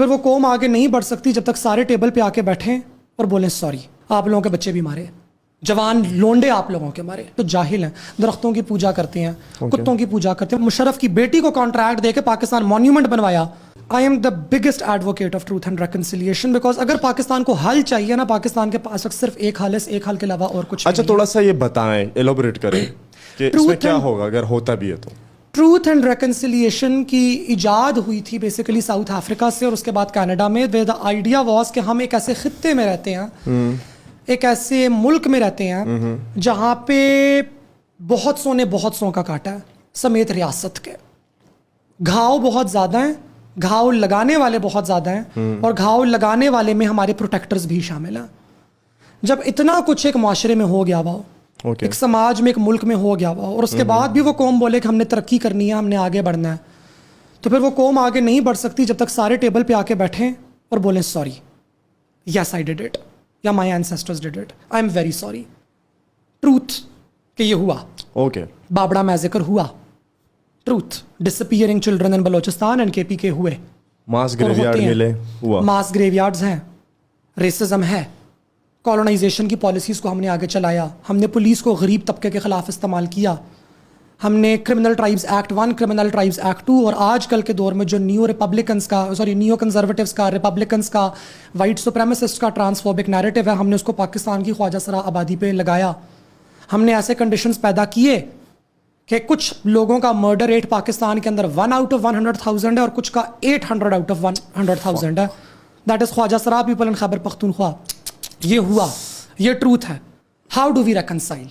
پھر وہ قوم آگے نہیں بڑھ سکتی جب تک سارے ٹیبل پہ آ کے بیٹھیں اور بولیں سوری آپ لوگوں کے بچے بھی مارے, جوان لونڈے آپ لوگوں کے مارے. تو جاہل ہیں, درختوں کی پوجا کرتے ہیں, کتوں کی پوجا کرتے ہیں. مشرف کی بیٹی کو کانٹریکٹ دے کے پاکستان مونیومنٹ بنوایا. I am the biggest advocate of truth and reconciliation because اگر پاکستان کو حل چاہیے نا, پاکستان کے پاس صرف ایک حل ہے, ایک حل کے علاوہ اور کچھ نہیں. اچھا تھوڑا سا یہ بتائیں, ایلوبریٹ کریں کہ اس میں کیا ہوگا اگر ہوتا بھی ہے تو. ٹروتھ اینڈ ریکنسیلیشن کی ایجاد ہوئی تھی بیسیکلی ساؤتھ افریقہ سے اور اس کے بعد کینیڈا میں. دا آئیڈیا واز کہ ہم ایک ایسے خطے میں رہتے ہیں, ایک ایسے ملک میں رہتے ہیں جہاں پہ بہت سوں نے بہت سوں کا کاٹا ہے سمیت ریاست کے. گھاؤ بہت زیادہ ہیں, گھاؤ لگانے والے بہت زیادہ ہیں, اور گھاؤ لگانے والے میں ہمارے پروٹیکٹرز بھی شامل ہیں. جب اتنا کچھ ایک معاشرے میں ہو گیا ہوا, ایک سماج میں, ایک ملک میں ہو گیا ہوا, اور اس کے بعد بھی وہ قوم بولے کہ ہم نے ترقی کرنی ہے, ہم نے آگے بڑھنا ہے, تو پھر وہ قوم آگے نہیں بڑھ سکتی جب تک سارے ٹیبل پہ آ کے بیٹھیں اور بولیں sorry, yes I did it, یا my ancestors did it, I am very sorry. Truth کہ یہ ہوا, بابڑا میزیکر ہوا, truth disappearing children in Balochistan and K P کے ہوئے, ماس گریو یارڈ ملے, ماس گریو یارڈز ہیں, ریسزم ہے, کالونائزیشن کی پالیسیز کو ہم نے آگے چلایا, ہم نے پولیس کو غریب طبقے کے خلاف استعمال کیا, ہم نے criminal tribes act 1, criminal tribes act 2, اور آج کل کے دور میں جو نیو کنزرویٹیوز کا, ریپبلکنز کا, وائٹ سپریمسسٹ کا ٹرانسفوبک نیریٹو ہے, ہم نے اس کو پاکستان کی خواجہ سرا آبادی پہ لگایا. ہم نے ایسے کنڈیشنز پیدا کیے کہ کچھ لوگوں کا مرڈر ریٹ پاکستان کے اندر 1 out of 100,000 ہے اور کچھ کا 800 out of 100,000 ہے. دیٹ از خواجہ سرا پیپل ان خیبر پختونخوا. یہ ہوا, یہ ٹروتھ ہے. How do we reconcile?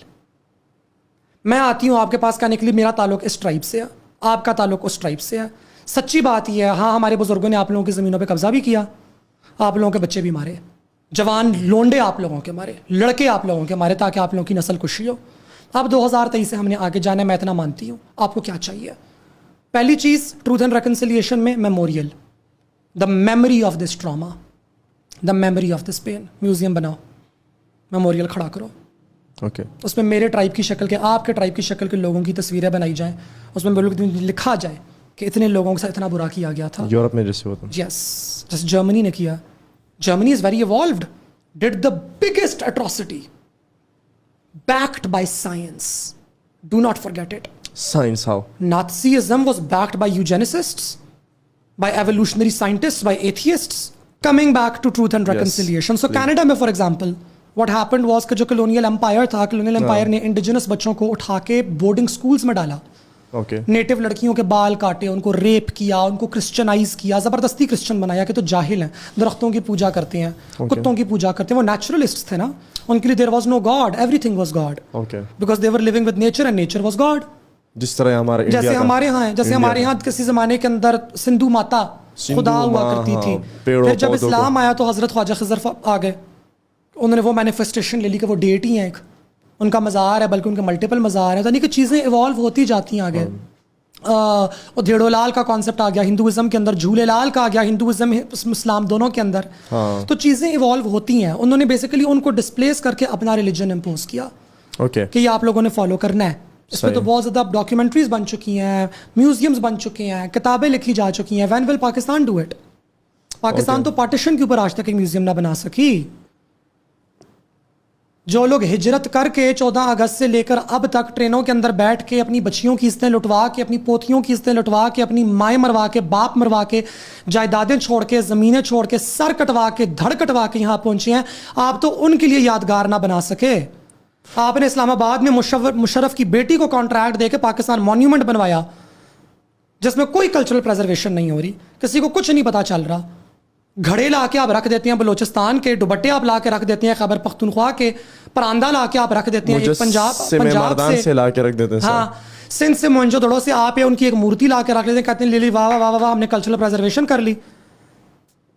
میں آتی ہوں آپ کے پاس کہنے کے لیے میرا تعلق اس ٹرائب سے ہے, آپ کا تعلق اس ٹرائب سے ہے. سچی بات یہ ہے, ہاں ہمارے بزرگوں نے آپ لوگوں کی زمینوں پہ قبضہ بھی کیا, آپ لوگوں کے بچے بھی مارے, جوان لونڈے آپ لوگوں کے مارے, لڑکے آپ لوگوں کے مارے, تاکہ آپ لوگوں کی نسل کشی ہو. اب 2023 سے ہم نے آگے جانا ہے, میں اتنا مانتی ہوں. آپ کو کیا چاہیے؟ پہلی چیز ٹروتھ اینڈ ریکنسیلیشن میں memorial, the memory of this trauma, the memory of this pain. Museum بناؤ, میموریل کھڑا کرو, اس میں میرے ٹرائب کی شکل کے, آپ کے ٹرائب کی شکل کے لوگوں کی تصویریں بنائی جائیں, اس میں لکھا جائے کہ اتنے لوگوں کے ساتھ اتنا برا کیا گیا تھا. یورپ میں جیسے ہوتا ہے, جیسے جرمنی نے کیا. Germany is very evolved, did the biggest atrocity backed by science. Do not forget it. Science how? Nazism was backed by eugenicists, by evolutionary scientists, by atheists. Coming back to truth and reconciliation. So Canada میں for example, what happened was کہ جو colonial empire تھا, colonial empire نے indigenous بچوں کو اٹھا کے boarding schools میں ڈالا. نیٹو لڑکیوں کے بال کاٹے, ان کو ریپ کیا, ان کو کرسچنائز کیا, زبردستی کرسچن بنایا. کہ تو جاہل ہیں, درختوں کی پوجا کرتے ہیں, کتوں کی پوجا کرتے ہیں. وہ نیچرلسٹ تھے نا, ان کے لیے there was no God, everything was God, because they were living with nature and nature was God. جس طرح ہمارے جیسے ہمارے یہاں ہے, جیسے ہمارے یہاں کسی زمانے کے اندر سندھو ماتا خدا ہوا کرتی تھی. پھر جب اسلام آیا تو حضرت خواجہ خضر آ گئے, انہوں نے وہ مینیفیسٹیشن لے لی کہ وہ ڈیٹی ہیں, ایک ان کا مزار ہے, بلکہ ان کے ملٹیپل مزار ہیں. یعنی کہ چیزیں ایوالو ہوتی جاتی ہیں آگے. اور دھیڑو لال کا کانسیپٹ آ گیا ہندوازم کے اندر, جھولے لال کا آ گیا ہندوازم اسلام دونوں کے اندر. تو چیزیں ایوالو ہوتی ہیں. انہوں نے بیسیکلی ان کو ڈسپلیس کر کے اپنا ریلیجن امپوز کیا کہ یہ آپ لوگوں نے فالو کرنا ہے. اس میں تو بہت زیادہ ڈاکیومنٹریز بن چکی ہیں, میوزیمز بن چکے ہیں, کتابیں لکھی جا چکی ہیں. When will Pakistan do it? Pakistan تو پارٹیشن کے اوپر آج تک ایک میوزیم نہ بنا سکی. جو لوگ ہجرت کر کے 14 اگست سے لے کر اب تک ٹرینوں کے اندر بیٹھ کے اپنی بچیوں کی عزتیں لٹوا کے, اپنی پوتیوں کی عزتیں لٹوا کے, اپنی مائیں مروا کے, باپ مروا کے, جائیدادیں چھوڑ کے, زمینیں چھوڑ کے, سر کٹوا کے, دھڑ کٹوا کے یہاں پہنچے ہیں, آپ تو ان کے لیے یادگار نہ بنا سکے. آپ نے اسلام آباد میں مشرف کی بیٹی کو کانٹریکٹ دے کے پاکستان مونیومنٹ بنوایا, جس میں کوئی کلچرل پریزرویشن نہیں ہو رہی, کسی کو کچھ نہیں پتا چل رہا. گھڑے لا کے آپ رکھ دیتے ہیں بلوچستان کے, دوپٹے آپ لا کے رکھ دیتے ہیں خیبر پختونخوا کے, پراندہ لا کے آپ رکھ دیتے ہیں پنجاب سے لا کے رکھ دیتے ہیں, ہاں سندھ سے موئنجو دڑو سے آپ ان کی ایک مورتی لا کے رکھ لیتے ہیں, کہتے ہیں لیلی واہ واہ واہ ہم نے کلچرل پریزرویشن کر لی.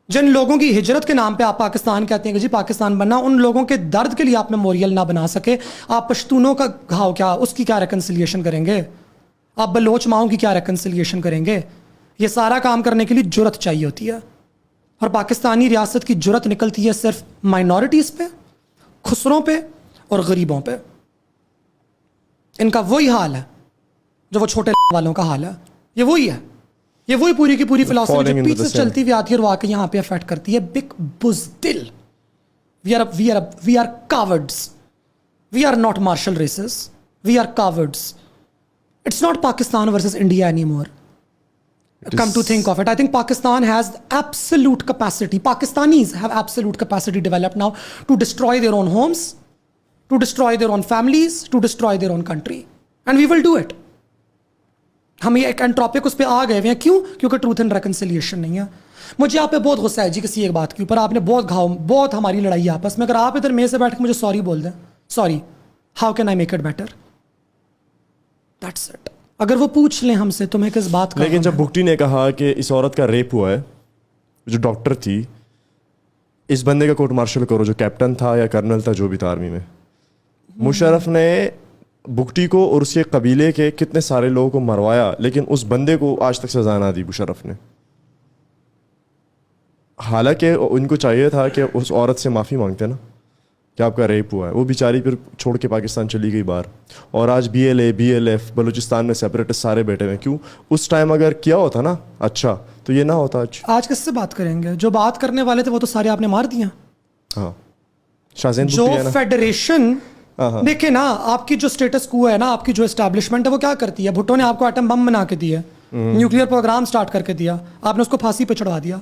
جن لوگوں کی ہجرت کے نام پہ آپ پاکستان کہتے ہیں کہ جی پاکستان بننا, ان لوگوں کے درد کے لیے آپ میموریل نہ بنا سکے. آپ پشتونوں کا گھاؤ کیا, اس کی کیا ریکنسیلیشن کریں گے؟ آپ بلوچ ماؤں کی کیا ریکنسیلیشن کریں گے؟ یہ سارا کام کرنے کے لیے جرت چاہیے ہوتی ہے, اور پاکستانی ریاست کی جرت نکلتی ہے صرف مائنورٹیز پہ, خسروں پہ اور غریبوں پہ. ان کا وہی حال ہے جو وہ چھوٹے والوں کا حال ہے, یہ وہی ہے. یہ وہی پوری کی پوری فلاسفی Falling جو into پیچھے the سے same. چلتی ہوئی آتی ہے اور وہ آ کے یہاں پہ افیکٹ کرتی ہے. بگ بزدل. We are cowards. We are not martial races. We are cowards. It's not Pakistan versus India anymore. Come to think of it, I think Pakistan has absolute capacity. Pakistanis have absolute capacity developed now to destroy their own homes, to destroy their own families, to destroy their own country. And we will do it. ہم یہ ایک انٹروپک اس پہ آ گئے ہوئے ہیں. کیوں؟ کیونکہ truth and reconciliation نہیں ہے. مجھے آپ پہ بہت غصہ ہے جی کسی ایک بات کے اوپر. آپ نے بہت ہماری لڑائی آپس میں. اگر آپ ادھر میرے سے بیٹھ کے مجھے سوری بول دیں, sorry, how can I make it better? That's it. اگر وہ پوچھ لیں ہم سے تمہیں کس بات کا. لیکن جب بگٹی نے کہا کہ اس عورت کا ریپ ہوا ہے, جو ڈاکٹر تھی, اس بندے کا کورٹ مارشل کرو جو کیپٹن تھا یا کرنل تھا جو بھی تھا آرمی میں. مشرف نے بگٹی کو اور اس کے قبیلے کے کتنے سارے لوگوں کو مروایا, لیکن اس بندے کو آج تک سزا نہ دی مشرف نے. حالانکہ ان کو چاہیے تھا کہ اس عورت سے معافی مانگتے نا کہ آپ کا ریپ ہوا ہے. وہ بیچاری پھر چھوڑ کے پاکستان چلی گئی باہر. اور آج BLF بلوچستان میں سیپریٹسٹ سارے بیٹھے ہوئے. کیوں؟ اس ٹائم اگر کیا ہوتا نا اچھا تو یہ نہ ہوتا. آج کس سے بات کریں گے؟ جو بات کرنے والے تھے وہ تو سارے آپ نے مار دیا. ہاں, شاہزین جو بگٹی ہے نا. فیڈریشن دیکھیں نا, آپ کی جو اسٹیٹس کو ہے نا, آپ کی جو اسٹیبلشمنٹ ہے وہ کیا کرتی ہے. بھٹو نے آپ کو ایٹم بم بنا کے دیا, نیوکلیئر پروگرام سٹارٹ کر کے دیا, آپ نے اس کو پھانسی پہ چڑھا دیا.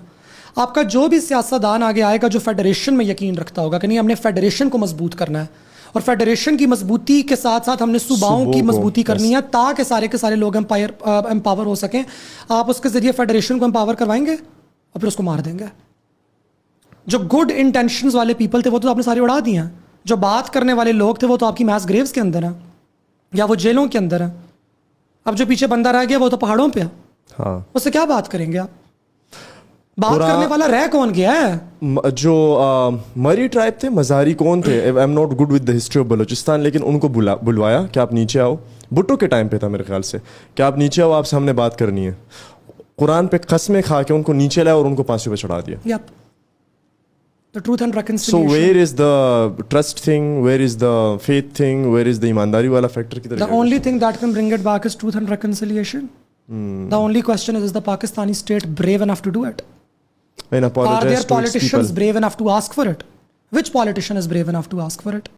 آپ کا جو بھی سیاستدان آگے آئے گا جو فیڈریشن میں یقین رکھتا ہوگا کہ نہیں ہم نے فیڈریشن کو مضبوط کرنا ہے, اور فیڈریشن کی مضبوطی کے ساتھ ساتھ ہم نے صوباؤں کی مضبوطی کرنی ہے تاکہ سارے کے سارے لوگ امپاور ہو سکیں, آپ اس کے ذریعے فیڈریشن کو امپاور کروائیں گے اور پھر اس کو مار دیں گے. جو گڈ انٹینشنز والے پیپل تھے وہ تو آپ نے سارے اڑا دیے ہیں. جو بات کرنے والے لوگ تھے وہ تو آپ کی میس گریوز کے اندر ہیں یا وہ جیلوں کے اندر ہیں. اب جو پیچھے بندہ رہ گیا وہ تو پہاڑوں پہ ہے. ہاں, اس سے کیا بات کریں گے آپ؟ بات کرنے والا رہ کون گیا ہے؟ جو مری ٹرائب تھے, مزاری کون تھے, I am not good with the history of Balochistan, لیکن ان کو بلوایا کہ آپ نیچے آؤ. بھٹو کے ٹائم پہ تھا میرے خیال سے کہ آپ نیچے آؤ, آپ سے ہم نے بات کرنی ہے. قرآن پہ قسمیں کھا کے ان کو نیچے لایا اور ان کو پھانسی پہ چڑھا دیا. The truth and reconciliation. So where is the trust thing? Where is the faith thing? Where is the ایمانداری والا factor? The only thing that can bring it back is truth and reconciliation. The only question is the Pakistani state brave enough to do it? And Are apologize their to its politicians people. brave enough to ask for it? Which politician is brave enough to ask for it?